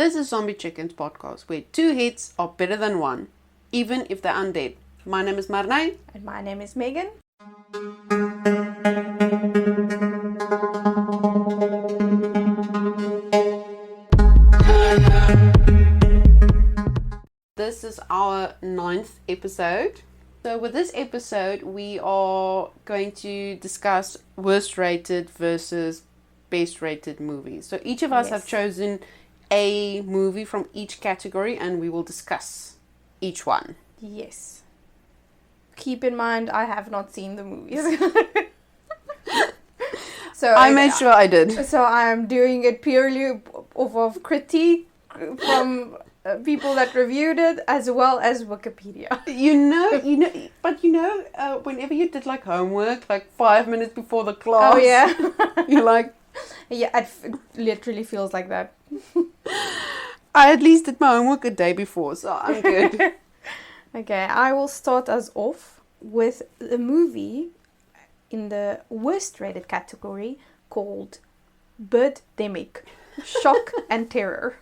This is Zombie Chickens podcast, where two hits are better than one, even if they're undead. My name is Marnay. And my name is Megan. This is our 9th episode. So with this episode, we are going to discuss worst rated versus best rated movies. So each of us have chosen a movie from each category and we will discuss each one. Yes. Keep in mind, I have not seen the movies. So I made sure I did. So I am doing it purely off of critique from people that reviewed it, as well as Wikipedia. Whenever you did like homework, like 5 minutes before the class. Oh yeah. You're like, yeah, it literally feels like that. I at least did my homework a day before, so I'm good. Okay, I will start us off with a movie in the worst rated category called Birdemic, Shock and Terror.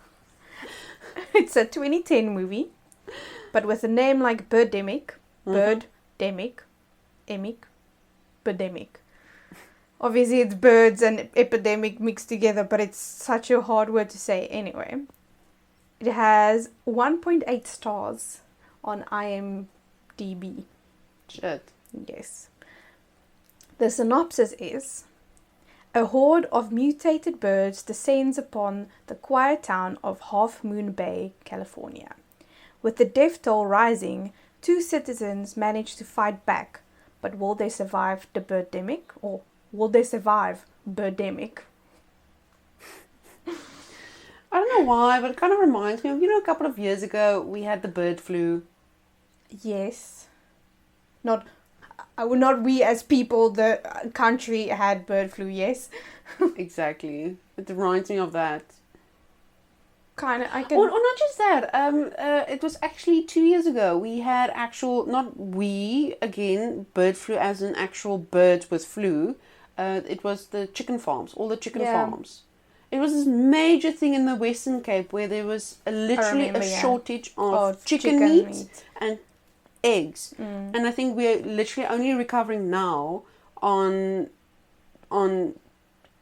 It's a 2010 movie, but with a name like Birdemic, Birdemic, Birdemic. Obviously it's birds and epidemic mixed together, but it's such a hard word to say anyway. It has 1.8 stars on IMDb. Shit. Yes. The synopsis is: a horde of mutated birds descends upon the quiet town of Half Moon Bay, California. With the death toll rising, 2 citizens manage to fight back, but will they survive the birdemic, or will they survive Birdemic? I don't know why, but it kind of reminds me of, a couple of years ago we had the bird flu. Yes. Not we as people, the country had bird flu, yes. Exactly. It reminds me of that. Kind of, I can... Or not just that. It was actually 2 years ago. We had bird flu as in actual birds with flu. It was the chicken farms, all the chicken farms. It was this major thing in the Western Cape where there was literally a shortage of chicken meat and eggs. And I think we're literally only recovering now on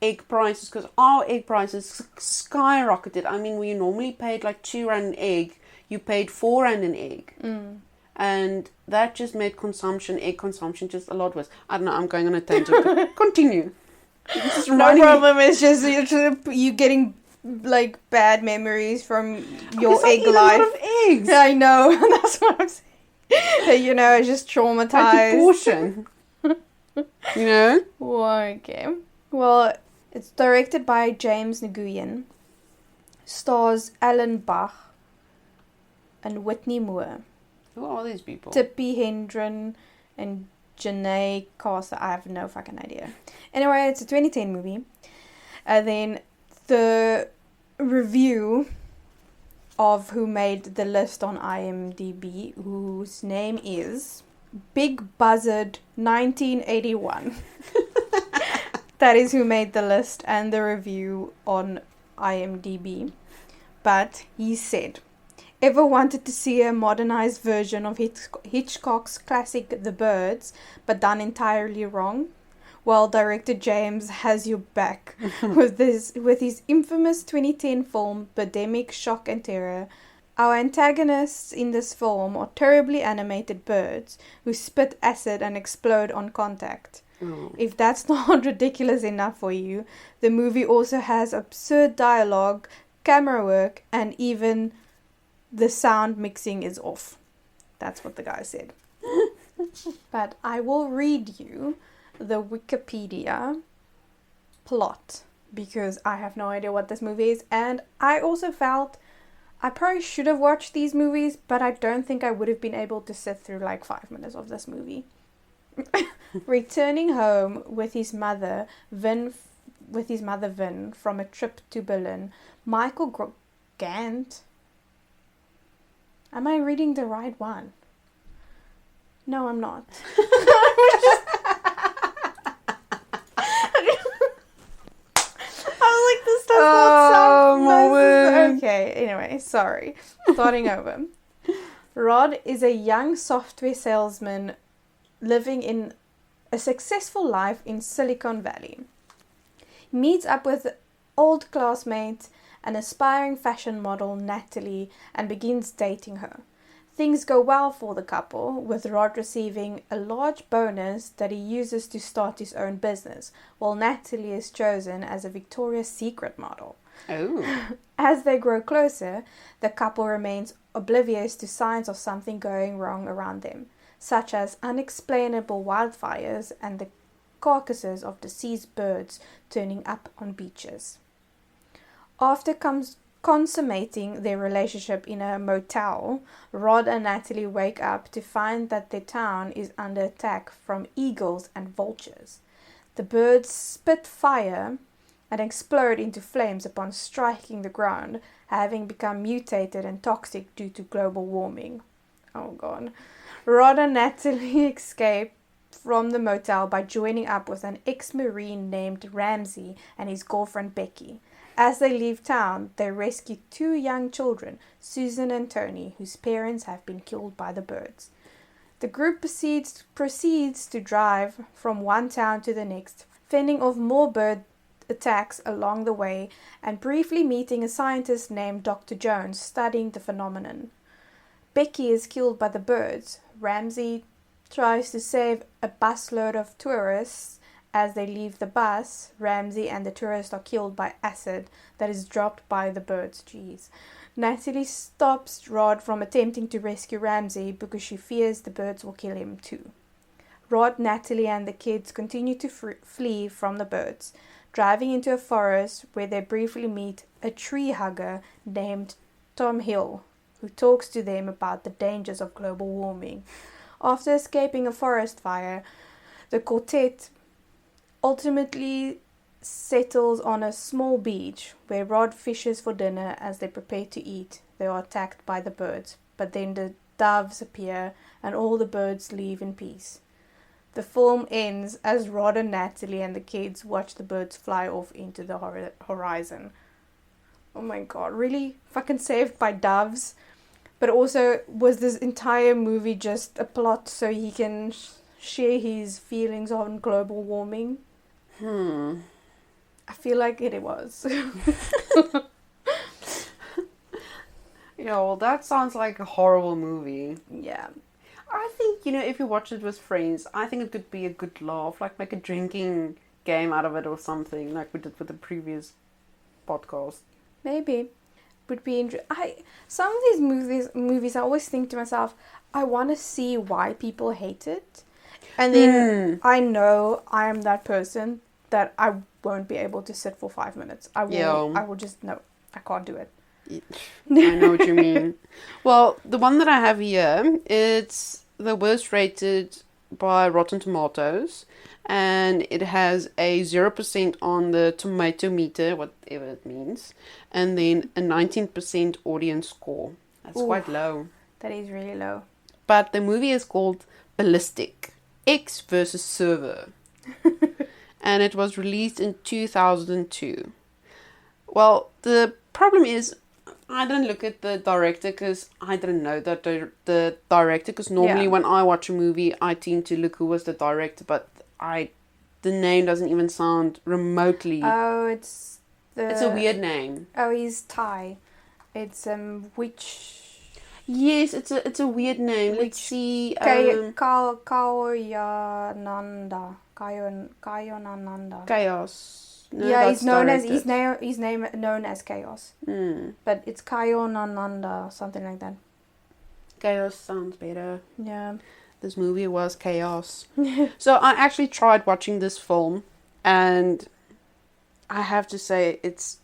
egg prices, because our egg prices skyrocketed. I mean, we normally paid like £2 an egg. You paid £4 an egg. And that just made egg consumption just a lot worse. I don't know, I'm going on a tangent. Continue. No problem, it's just you getting like bad memories from your egg life. A lot of eggs. I know, that's what I'm saying. It's just traumatized. Portion. Okay. Well, it's directed by James Nguyen. Stars Alan Bach and Whitney Moore. Who are these people? Tippi Hedren and Janae Carter. I have no fucking idea. Anyway, it's a 2010 movie. And then the review of who made the list on IMDb, whose name is Big Buzzard 1981. That is who made the list and the review on IMDb. But he said, ever wanted to see a modernized version of Hitchcock's classic The Birds, but done entirely wrong? Well, director James has your back with his infamous 2010 film Birdemic, Shock and Terror. Our antagonists in this film are terribly animated birds who spit acid and explode on contact. If that's not ridiculous enough for you, the movie also has absurd dialogue, camera work, and even the sound mixing is off. That's what the guy said. But I will read you the Wikipedia plot, because I have no idea what this movie is, and I also felt I probably should have watched these movies, but I don't think I would have been able to sit through like 5 minutes of this movie. Returning home with his mother Vin from a trip to Berlin, Michael Gant. Am I reading the right one? No, I'm not. I was like, this does not sound nice. Okay, anyway, sorry. Starting over. Rod is a young software salesman living in a successful life in Silicon Valley. He meets up with old classmate, an aspiring fashion model, Natalie, and begins dating her. Things go well for the couple, with Rod receiving a large bonus that he uses to start his own business, while Natalie is chosen as a Victoria's Secret model. Oh. As they grow closer, the couple remains oblivious to signs of something going wrong around them, such as unexplainable wildfires and the carcasses of deceased birds turning up on beaches. After consummating their relationship in a motel, Rod and Natalie wake up to find that their town is under attack from eagles and vultures. The birds spit fire and explode into flames upon striking the ground, having become mutated and toxic due to global warming. Oh god. Rod and Natalie escape from the motel by joining up with an ex-marine named Ramsey and his girlfriend Becky. As they leave town, they rescue two young children, Susan and Tony, whose parents have been killed by the birds. The group proceeds to drive from one town to the next, fending off more bird attacks along the way and briefly meeting a scientist named Dr. Jones studying the phenomenon. Becky is killed by the birds. Ramsey tries to save a busload of tourists. As they leave the bus, Ramsey and the tourists are killed by acid that is dropped by the birds. Jeez. Natalie stops Rod from attempting to rescue Ramsey because she fears the birds will kill him too. Rod, Natalie and the kids continue to flee from the birds, driving into a forest where they briefly meet a tree hugger named Tom Hill, who talks to them about the dangers of global warming. After escaping a forest fire, the quartet ultimately settles on a small beach where Rod fishes for dinner. As they prepare to eat, they are attacked by the birds, but then the doves appear and all the birds leave in peace. The film ends as Rod and Natalie and the kids watch the birds fly off into the horizon. Oh my god, really fucking Saved by Doves. But also, was this entire movie just a plot so he can share his feelings on global warming? I feel like it was. Yeah, well, that sounds like a horrible movie. Yeah. I think, if you watch it with friends, I think it could be a good laugh. Like, make a drinking game out of it or something, like we did with the previous podcast. Maybe. Would be interesting. Some of these movies, I always think to myself, I want to see why people hate it. And then I know I am that person that I won't be able to sit for 5 minutes. I will just, no, I can't do it. I know what you mean. Well, the one that I have here, it's the worst rated by Rotten Tomatoes, and it has a 0% on the tomato meter, whatever it means, and then a 19% audience score. That's quite low. That is really low. But the movie is called Ballistic: X versus Server. And it was released in 2002. Well, the problem is, I didn't look at the director because I didn't know that the director, because normally when I watch a movie, I tend to look who was the director, but the name doesn't even sound remotely. Oh, it's a weird name. Oh, he's Thai. It's which. Yes, it's a weird name. Let's see. Kayananda. Kayonananda. Chaos. No, yeah, he's known as Chaos. But it's Kayonananda, something like that. Chaos sounds better. Yeah. This movie was chaos. So I actually tried watching this film, and I have to say it's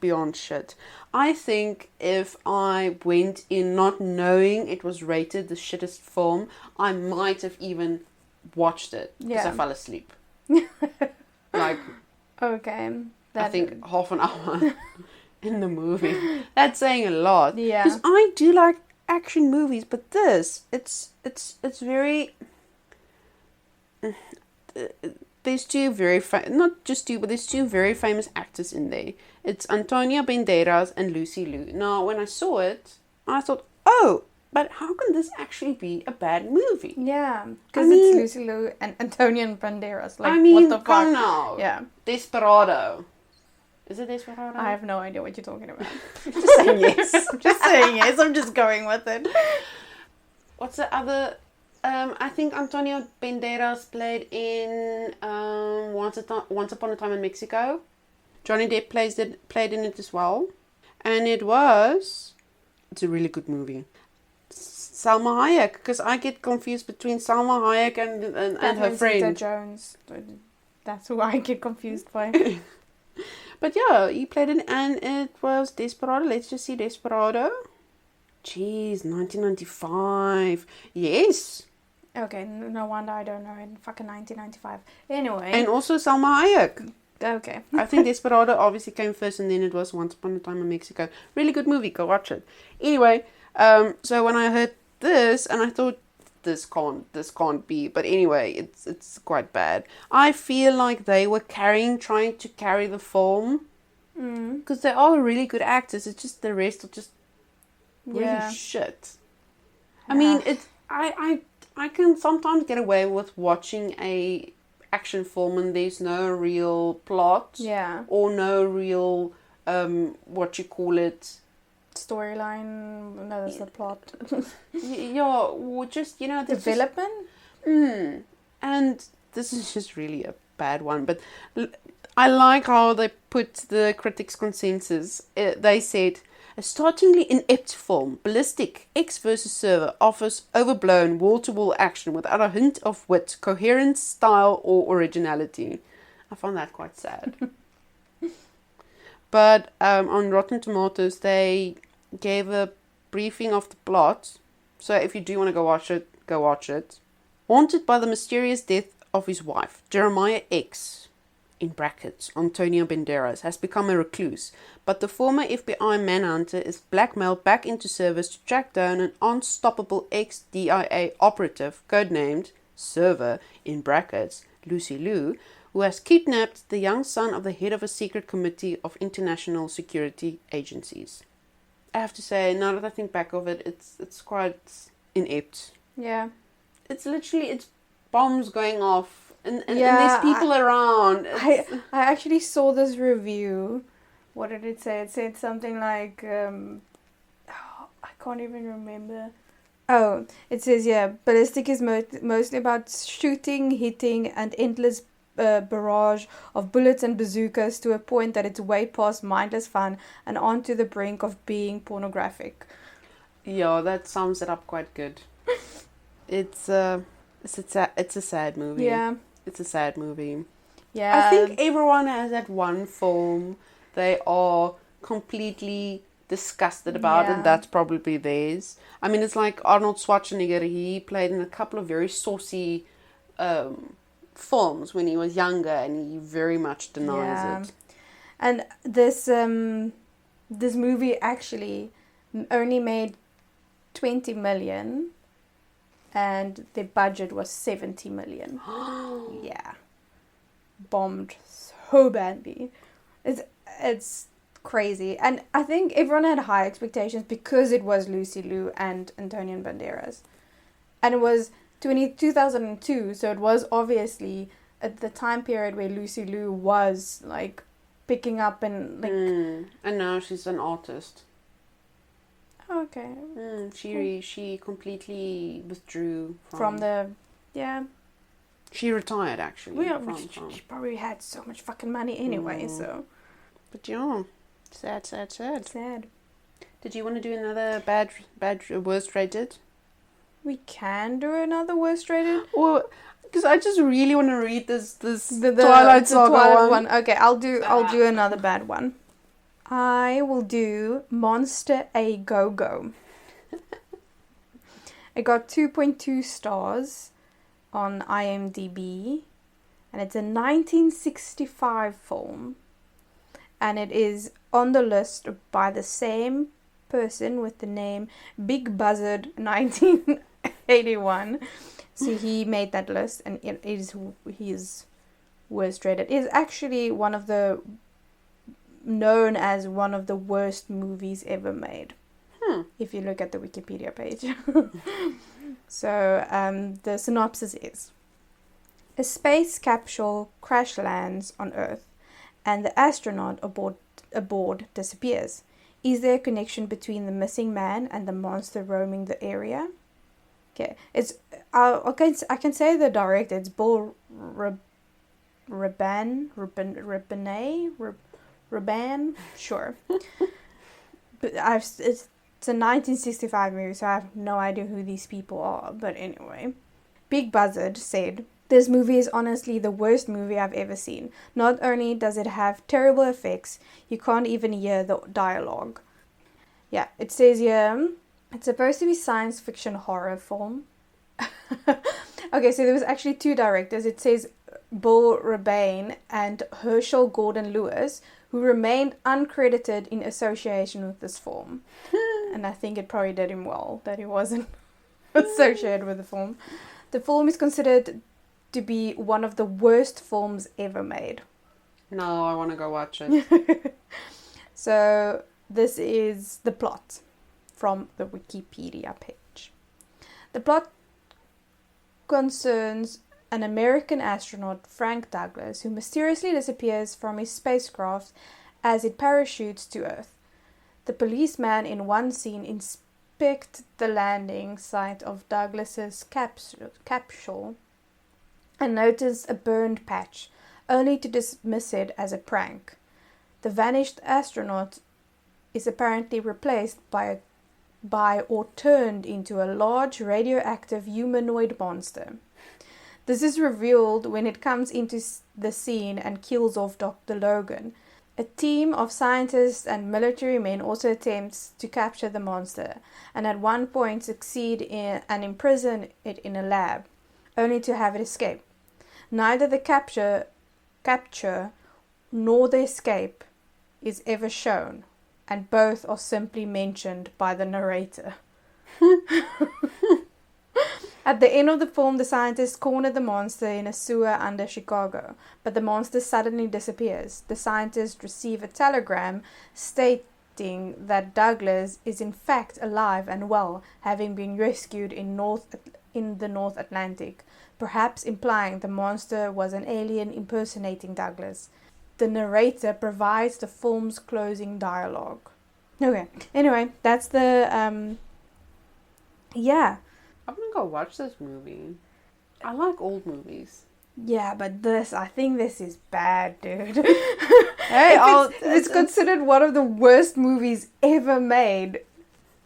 beyond shit. I think if I went in not knowing it was rated the shittest film, I might have even watched it because I fell asleep. Like, okay. I think half an hour in the movie. That's saying a lot. Yeah. Because I do like action movies, but this, it's very. There's two very not just two, but there's two very famous actors in there. It's Antonio Banderas and Lucy Liu. Now, when I saw it, I thought, oh, but how can this actually be a bad movie? Yeah, because it's Lucy Liu and Antonio Banderas. Like, what the fuck? Come now. Yeah. Desperado. Is it Desperado? I have no idea what you're talking about. Just saying yes. I'm just saying yes. I'm just going with it. What's the other? I think Antonio Banderas played in Once Upon a Time in Mexico. Johnny Depp played in it as well. And it's a really good movie. Salma Hayek, because I get confused between Salma Hayek and her friend. Zeta Jones. That's who I get confused by. But yeah, he played it, and it was Desperado. Let's just see Desperado. Jeez, 1995. Yes. Okay, no wonder I don't know in fucking 1995. Anyway. And also Salma Hayek. Okay. I think Desperado obviously came first, and then it was Once Upon a Time in Mexico. Really good movie, go watch it. Anyway, so when I heard this, and I thought, this can't be, but anyway, it's quite bad. I feel like they were trying to carry the film, because they are really good actors. It's just the rest are just really shit. I mean, I can sometimes get away with watching a action film and there's no real plot, or no real storyline. No, that's the plot. Or just, development. And this is just really a bad one, but I like how they put the critics' consensus. They said, a startlingly inept film, Ballistic, X vs. Server, offers overblown, wall-to-wall action without a hint of wit, coherence, style, or originality. I found that quite sad. But on Rotten Tomatoes, they gave a briefing of the plot. So if you do want to go watch it, go watch it. Haunted by the mysterious death of his wife, Jeremiah X, in brackets, Antonio Banderas, has become a recluse, but the former FBI manhunter is blackmailed back into service to track down an unstoppable ex-DIA operative, codenamed Server, in brackets, Lucy Liu, who has kidnapped the young son of the head of a secret committee of international security agencies. I have to say, now that I think back of it, it's quite inept. Yeah. It's bombs going off, and there's people around. I actually saw this review. What did it say? It said something like, I can't even remember. Oh, it says, Ballistic is mostly about shooting, hitting, and endless barrage of bullets and bazookas to a point that it's way past mindless fun and onto the brink of being pornographic. Yeah, that sums it up quite good. It's a sad movie. Yeah. It's a sad movie. Yeah. I think everyone has that one film they are completely disgusted about, and that's probably theirs. I mean, it's like Arnold Schwarzenegger. He played in a couple of very saucy films when he was younger, and he very much denies it. And this movie actually only made 20 million, and the budget was 70 million. Yeah, bombed so badly. It's crazy, and I think everyone had high expectations because it was Lucy Liu and Antonio Banderas, and it was 2002, so it was obviously at the time period where Lucy Liu was like picking up and like. And now she's an artist. Okay. She completely withdrew from the. She retired actually. She probably had so much fucking money anyway, so. But yeah, sad. Sad. Did you want to do another bad worst rated? We can do another worst rated. Well, because I just really want to read this Twilight Saga one. Okay, I'll do another bad one. I will do Monster A Go-Go. It got 2.2 stars on IMDb, and it's a 1965 film, and it is on the list by the same person with the name Big Buzzard 1981. So he made that list, and it is his worst rated. It is actually one of the known as one of the worst movies ever made. If you look at the Wikipedia page. So, the synopsis is: a space capsule crash lands on Earth, and the astronaut aboard disappears. Is there a connection between the missing man and the monster roaming the area? Okay, I can say the director. It's Bill Raban, sure. But it's a 1965 movie, so I have no idea who these people are. But anyway, Big Buzzard said, "This movie is honestly the worst movie I've ever seen. Not only does it have terrible effects, you can't even hear the dialogue." Yeah, it says here, it's supposed to be science fiction horror film. Okay, so there was actually two directors. It says Bill Rabane and Herschel Gordon Lewis, who remained uncredited in association with this film. And I think it probably did him well that he wasn't associated with the film. The film is considered to be one of the worst films ever made. No, I want to go watch it. So, this is the plot from the Wikipedia page. The plot concerns an American astronaut, Frank Douglas, who mysteriously disappears from his spacecraft as it parachutes to Earth. The policeman in one scene inspects the landing site of Douglas's capsule and notices a burned patch, only to dismiss it as a prank. The vanished astronaut is apparently replaced by or turned into a large radioactive humanoid monster. This is revealed when it comes into the scene and kills off Dr. Logan. A team of scientists and military men also attempts to capture the monster, and at one point succeed and imprison it in a lab, only to have it escape. Neither the capture nor the escape is ever shown, and both are simply mentioned by the narrator. At the end of the film, the scientists corner the monster in a sewer under Chicago, but the monster suddenly disappears. The scientists receive a telegram stating that Douglas is in fact alive and well, having been rescued in the North Atlantic, perhaps implying the monster was an alien impersonating Douglas. The narrator provides the film's closing dialogue. Okay, anyway, that's the, yeah. I'm gonna go watch this movie. I like old movies. Yeah, but I think this is bad, dude. Hey, it's considered one of the worst movies ever made.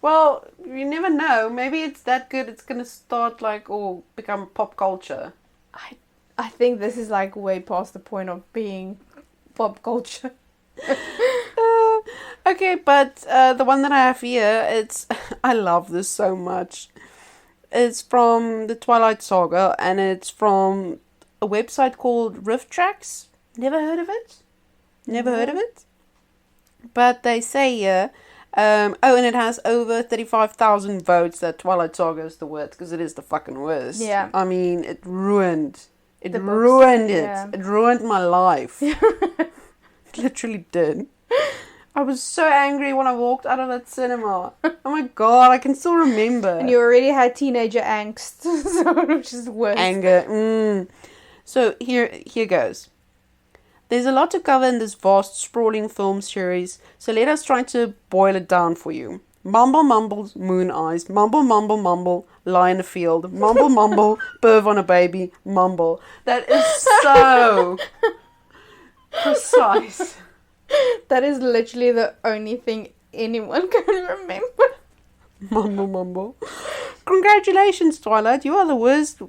Well, you never know. Maybe it's that good. It's gonna start become pop culture. I think this is like way past the point of being pop culture. Okay, but the one that I have here, I love this so much. It's from the Twilight Saga, and it's from a website called RiffTrax. Never heard of it? Heard of it? But they say here, and it has over 35,000 votes that Twilight Saga is the worst, because it is the fucking worst. Yeah. I mean, it ruined it. Yeah. It ruined my life. It literally did. I was so angry when I walked out of that cinema. Oh my god, I can still remember. And you already had teenager angst, which is worse. Anger. So here goes. There's a lot to cover in this vast, sprawling film series, so let us try to boil it down for you. Mumble, mumbles, moon eyes. Mumble, mumble, mumble, lie in a field. Mumble, mumble, perv on a baby. Mumble. That is so precise. That is literally the only thing anyone can remember. Mumble, mumble. Congratulations, Twilight. You are the worst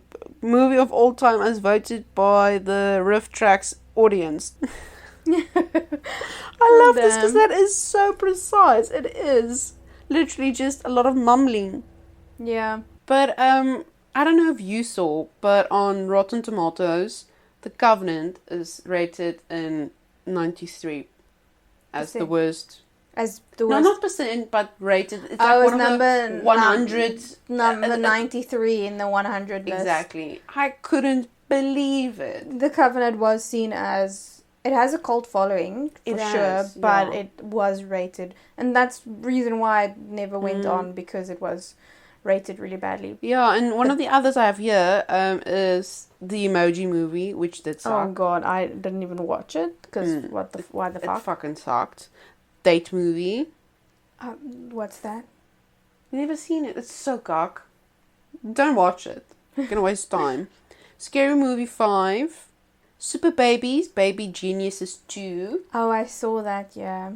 movie of all time as voted by the RiffTrax audience. I love this because that is so precise. It is literally just a lot of mumbling. Yeah. But I don't know if you saw, but on Rotten Tomatoes, The Covenant is rated in 93. As the worst. No, not percent, but rated. It's like one number of the 100. Number 93 in the 100 list. Exactly. I couldn't believe it. The Covenant was seen as It has a cult following, for sure, but it was rated. And that's the reason why it never went on, because it was rated really badly. Yeah, and one of the others I have here is the Emoji Movie, which did suck. Oh god, I didn't even watch it, because why the fuck? It fucking sucked. Date Movie. What's that? You never seen it? It's so cock. Don't watch it. You're gonna waste time. Scary Movie 5. Super Babies, Baby Geniuses 2. Oh, I saw that, yeah.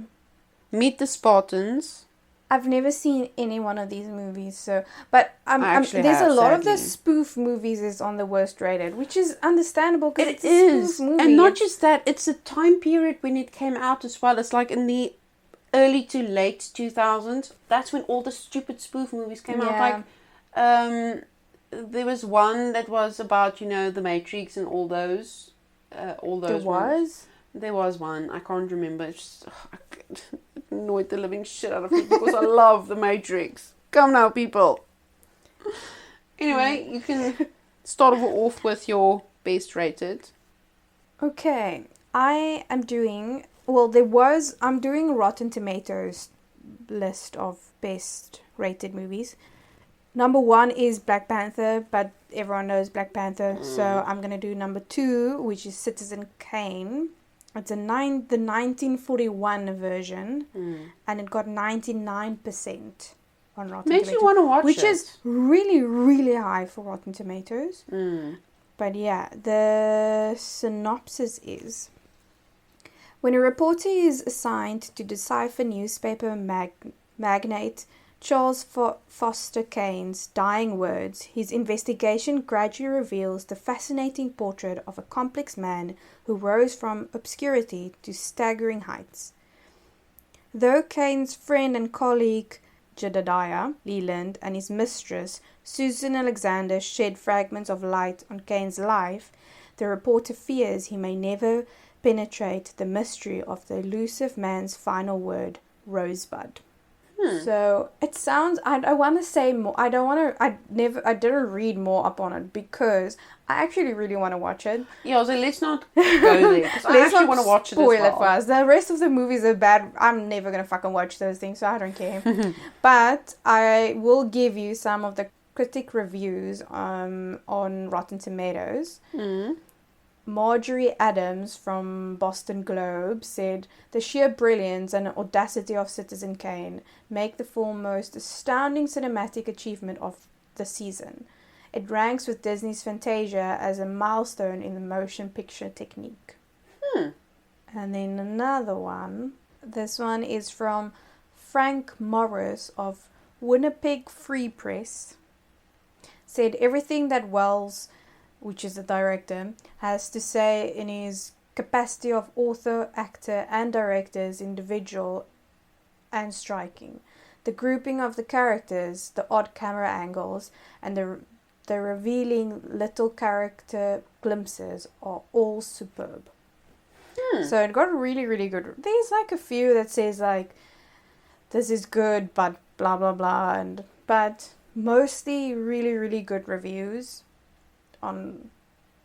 Meet the Spartans. I've never seen any one of these movies, so... But there's a lot of the spoof movies is on the worst rated, which is understandable, because it's a spoof movie. And not just that, it's a time period when it came out as well. It's like in the early to late 2000s. That's when all the stupid spoof movies came out. Like, there was one that was about, the Matrix and all those. There was one. I can't remember. It's just, it annoyed the living shit out of me because I love the Matrix. Come now, people. Anyway, you can start off with your best rated. Okay, I'm doing Rotten Tomatoes list of best rated movies. Number 1 is Black Panther, but everyone knows Black Panther, so I'm going to do number 2, which is Citizen Kane. It's the 1941 version, and it got 99% on Rotten Tomatoes. Makes you want to watch it. Which is really, really high for Rotten Tomatoes. But yeah, the synopsis is... When a reporter is assigned to decipher newspaper magnate Charles Foster Kane's dying words, his investigation gradually reveals the fascinating portrait of a complex man who rose from obscurity to staggering heights. Though Kane's friend and colleague Jedediah Leland and his mistress Susan Alexander shed fragments of light on Kane's life, the reporter fears he may never penetrate the mystery of the elusive man's final word, Rosebud. So it sounds. I want to say more. I don't want to. I didn't read more up on it because I actually really want to watch it. Yeah, so let's not go there. Because I actually want to watch it as well. Spoil it for us. The rest of the movies are bad. I'm never gonna fucking watch those things, so I don't care. But I will give you some of the critic reviews on Rotten Tomatoes. Marjorie Adams from Boston Globe said, "The sheer brilliance and audacity of Citizen Kane make the film most astounding cinematic achievement of the season. It ranks with Disney's Fantasia as a milestone in the motion picture technique." And then another one. This one is from Frank Morris of Winnipeg Free Press. Said, "Everything that Wells, which is the director, has to say in his capacity of author, actor, and director is individual and striking. The grouping of the characters, the odd camera angles, and the revealing little character glimpses are all superb." So it got really, really good. There's like a few that says like, this is good, but blah, blah, blah. But mostly really, really good reviews.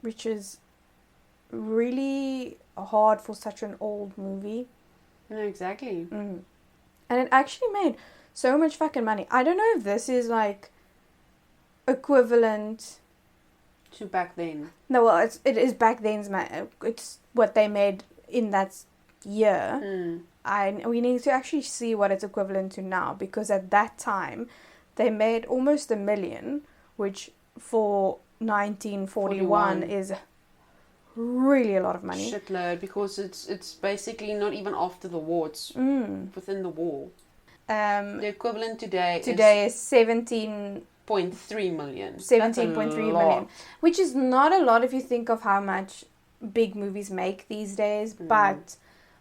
Which is really hard for such an old movie. No, exactly. And it actually made so much fucking money. I don't know if this is like equivalent to back then. No, well, it is back then's. It's what they made in that year. We need to actually see what it's equivalent to now, because at that time they made almost $1 million, which for 1941 is really a lot of money. Shitload, because it's basically not even after the war, it's within the war. The equivalent today is 17.3 million. 17.3 million, which is not a lot if you think of how much big movies make these days, but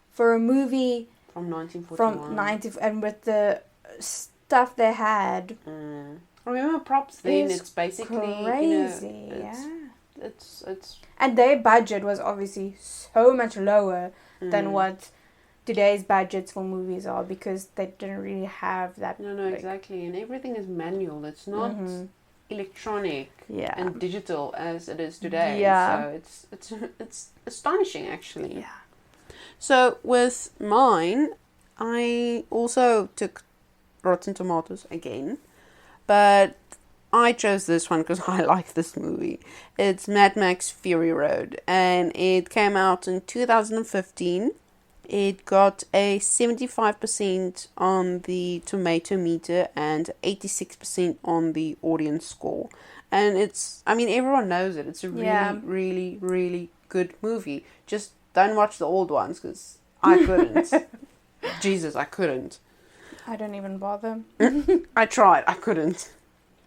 for a movie from 1941 and with the stuff they had, remember props then, it's basically crazy. It's and their budget was obviously so much lower than what today's budgets for movies are, because they didn't really have that. No, exactly. And everything is manual. It's not electronic and digital as it is today. Yeah. So it's astonishing, actually. Yeah. So with mine, I also took Rotten Tomatoes again, but I chose this one because I like this movie. It's Mad Max Fury Road, and it came out in 2015. It got a 75% on the tomato meter and 86% on the audience score. And everyone knows it. It's a really, really, really good movie. Just don't watch the old ones because I couldn't. Jesus, I couldn't. I don't even bother. I tried. I couldn't.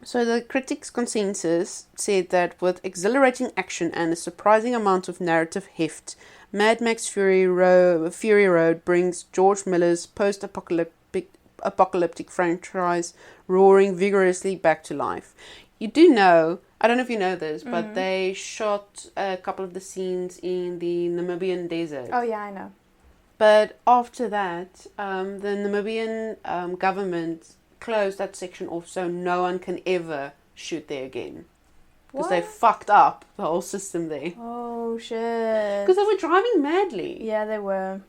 So the critics' consensus said that with exhilarating action and a surprising amount of narrative heft, Mad Max Fury Road brings George Miller's post-apocalyptic franchise roaring vigorously back to life. You do know, I don't know if you know this, but they shot a couple of the scenes in the Namibian desert. Oh yeah, I know. But after that, the Namibian government closed that section off so no one can ever shoot there again. Because they fucked up the whole system there. Oh, shit. Because they were driving madly. Yeah, they were.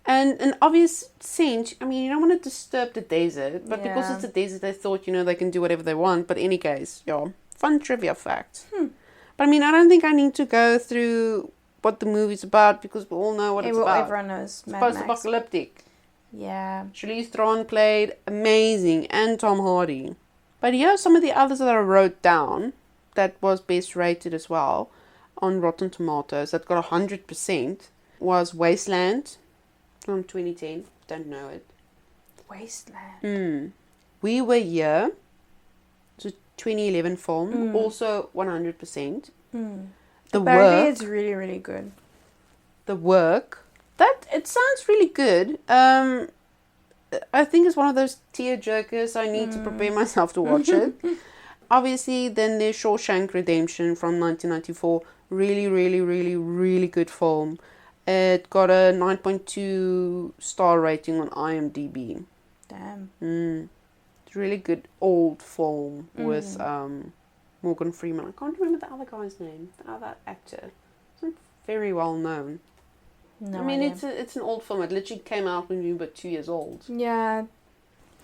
And an obvious sense, you don't want to disturb the desert, but because it's a desert, they thought, they can do whatever they want. But in any case, fun trivia fact. But I don't think I need to go through what the movie's about because we all know what it's about. Everyone knows. It's post-apocalyptic. Yeah. Charlize Theron played amazing, and Tom Hardy. But here are some of the others that I wrote down that was best rated as well on Rotten Tomatoes that got 100% was Wasteland from 2010. Don't know it. Wasteland. We Were Here. It's a 2011 film. Also 100%. The Apparently Work. It's really, really good. The Work. It sounds really good. I think it's one of those tear-jerkers. I need to prepare myself to watch it. Obviously, then there's Shawshank Redemption from 1994. Really, really, really, really good film. It got a 9.2 star rating on IMDb. Damn. It's a really good old film with Morgan Freeman. I can't remember the other guy's name. The other actor. It's very well known. No idea. It's an old film. It literally came out when you were 2 years old. Yeah.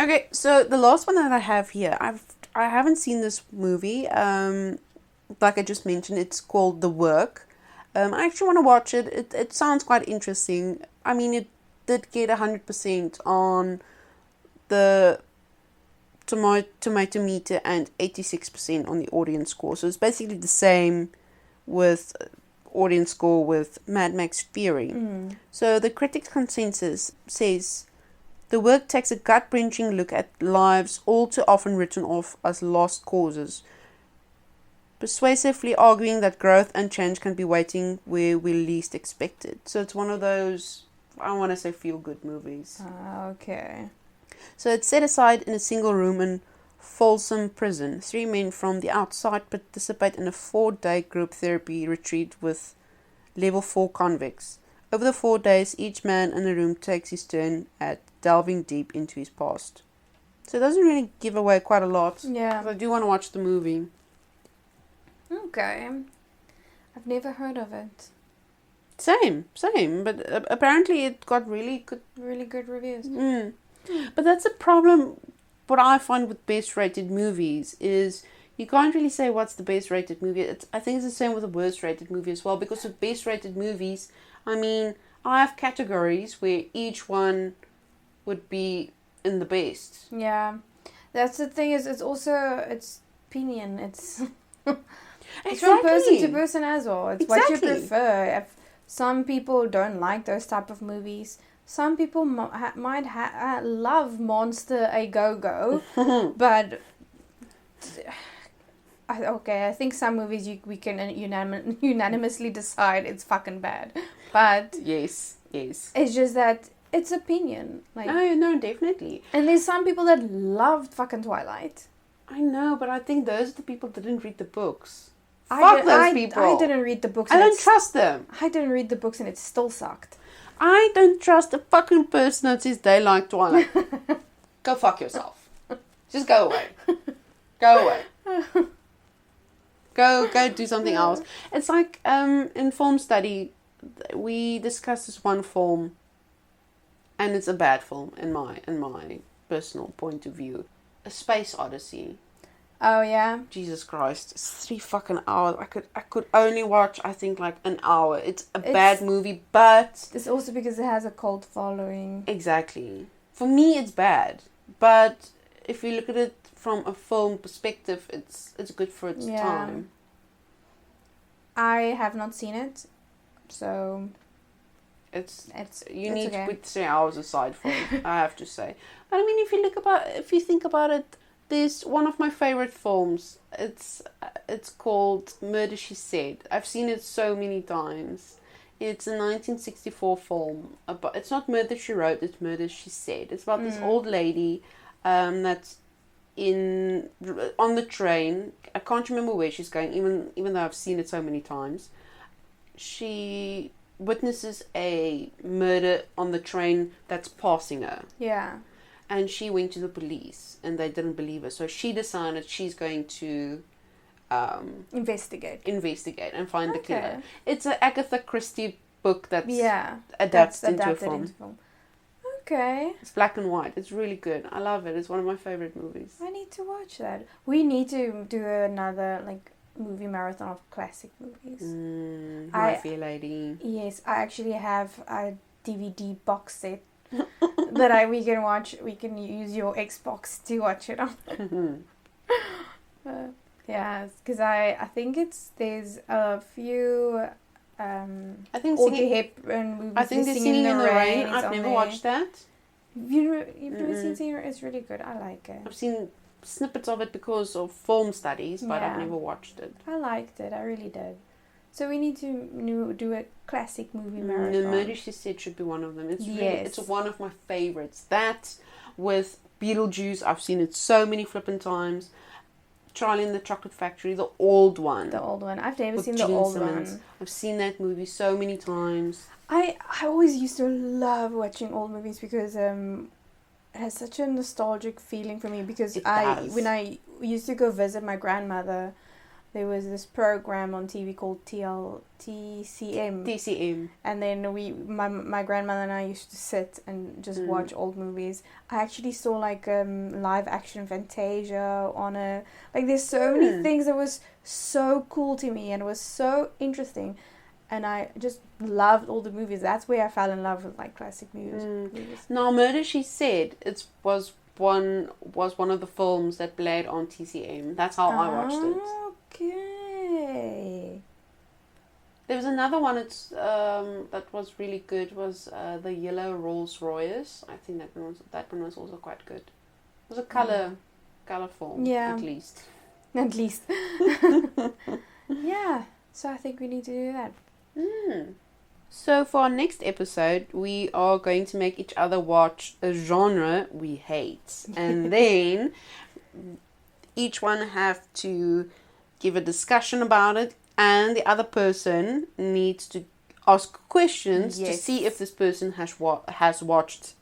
Okay, so the last one that I have here, I haven't seen this movie. Like I just mentioned, it's called The Work. I actually want to watch it. It sounds quite interesting. It did get 100% on the tomato meter and 86% on the audience score. So it's basically the same with audience score with Mad Max Fury. So the critics' consensus says the work takes a gut-wrenching look at lives all too often written off as lost causes, persuasively arguing that growth and change can be waiting where we least expect it. So it's one of those, I want to say, feel-good movies. Okay. So it's set aside in a single room in Folsom Prison. 3 men from the outside participate in a 4-day group therapy retreat with level 4 convicts. Over the 4 days, each man in the room takes his turn at delving deep into his past. So it doesn't really give away quite a lot. Yeah. But I do want to watch the movie. Okay. I've never heard of it. Same. But apparently it got really good reviews. But that's a problem. What I find with best rated movies is you can't really say what's the best rated movie. I think it's the same with the worst rated movie as well, because with best rated movies, I have categories where each one would be in the best. Yeah. That's the thing, is it's opinion. It's from person to person as well. It's what you prefer. If some people don't like those type of movies, some people might love Monster A Go-Go, but I think some movies we can unanimously decide it's fucking bad. But yes, it's just that it's opinion. No, definitely. And there's some people that loved fucking Twilight. I know, but I think those are the people that didn't read the books. Fuck those people. I didn't read the books. I don't trust them. I didn't read the books and it still sucked. I don't trust a fucking person that says they like Twilight. Go fuck yourself. Just go away. Go away. Go do something else. It's like in film study, we discussed this one film and it's a bad film in my personal point of view. A Space Odyssey. Oh yeah. Jesus Christ, it's 3 fucking hours. I could only watch, I think, like an hour. It's a bad movie, but it's also because it has a cult following. Exactly. For me, it's bad, but if you look at it from a film perspective, it's good for its time. I have not seen it, so it's you need to put 3 hours aside for it. I have to say. But I mean, if you think about it, there's one of my favorite films. It's called Murder, She Said. I've seen it so many times. It's a 1964 film. It's not Murder, She Wrote. It's Murder, She Said. It's about this old lady that's on the train. I can't remember where she's going, even though I've seen it so many times. She witnesses a murder on the train that's passing her. Yeah. And she went to the police, and they didn't believe her. So she decided she's going to investigate and find the killer. It's an Agatha Christie book that's adapted into a film. Okay. It's black and white. It's really good. I love it. It's one of my favorite movies. I need to watch that. We need to do another movie marathon of classic movies. My Fair Lady. Yes, I actually have a DVD box set that we can watch. We can use your Xbox to watch it on. Yeah, because I think there's a few I think Audrey Hepburn movies. I think Singing in the Rain. I've never watched that. You've never seen Singing in the Rain? It's really good. I like it. I've seen snippets of it because of film studies, but I've never watched it. I liked it. I really did. So we need to do a classic movie marathon. The Murder, She Said should be one of them. It's one of my favorites. That with Beetlejuice, I've seen it so many flippin' times. Charlie and the Chocolate Factory, the old one. I've never seen the old one. I've seen that movie so many times. I always used to love watching old movies because it has such a nostalgic feeling for me. Because when I used to go visit my grandmother, there was this program on TV called TCM. And then my grandmother and I used to sit and just watch old movies. I actually saw live action Fantasia on there's so many things that was so cool to me and it was so interesting. And I just loved all the movies. That's where I fell in love with classic movies. Now, Murder, She Said, was one of the films that played on TCM. That's how I watched it. Okay. There was another one that was really good. Was the Yellow Rolls Royce? I think that one was also quite good. It was a color film. Yeah. At least. Yeah. So I think we need to do that. So for our next episode, we are going to make each other watch a genre we hate, and then each one have to give a discussion about it, and the other person needs to ask questions to see if this person has watched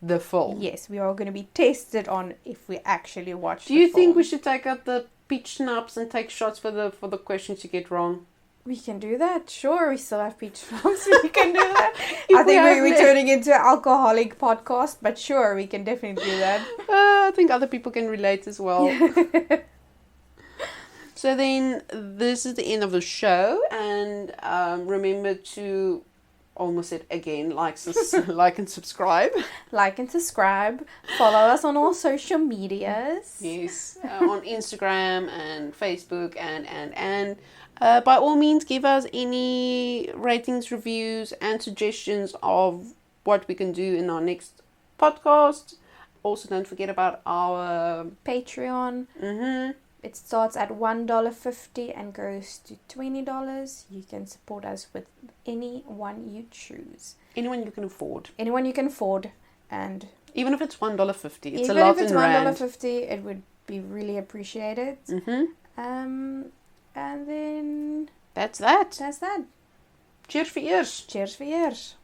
the film. Yes, we are going to be tested on if we actually watched Do you think we should take out the peach schnapps and take shots for the questions you get wrong? We can do that. Sure, we still have peach schnapps. We can do that. I think we're turning into an alcoholic podcast, but sure, we can definitely do that. I think other people can relate as well. So then, this is the end of the show, and remember to, almost said again, like and subscribe. Like and subscribe. Follow us on all social medias. Yes, on Instagram and Facebook and by all means, give us any ratings, reviews, and suggestions of what we can do in our next podcast. Also, don't forget about our Patreon. It starts at $1.50 and goes to $20. You can support us with any one you choose. Anyone you can afford. And even if it's $1.50, it's a lot in rand. Even if it's $1.50, it would be really appreciated. And then that's that. Cheers vir eers.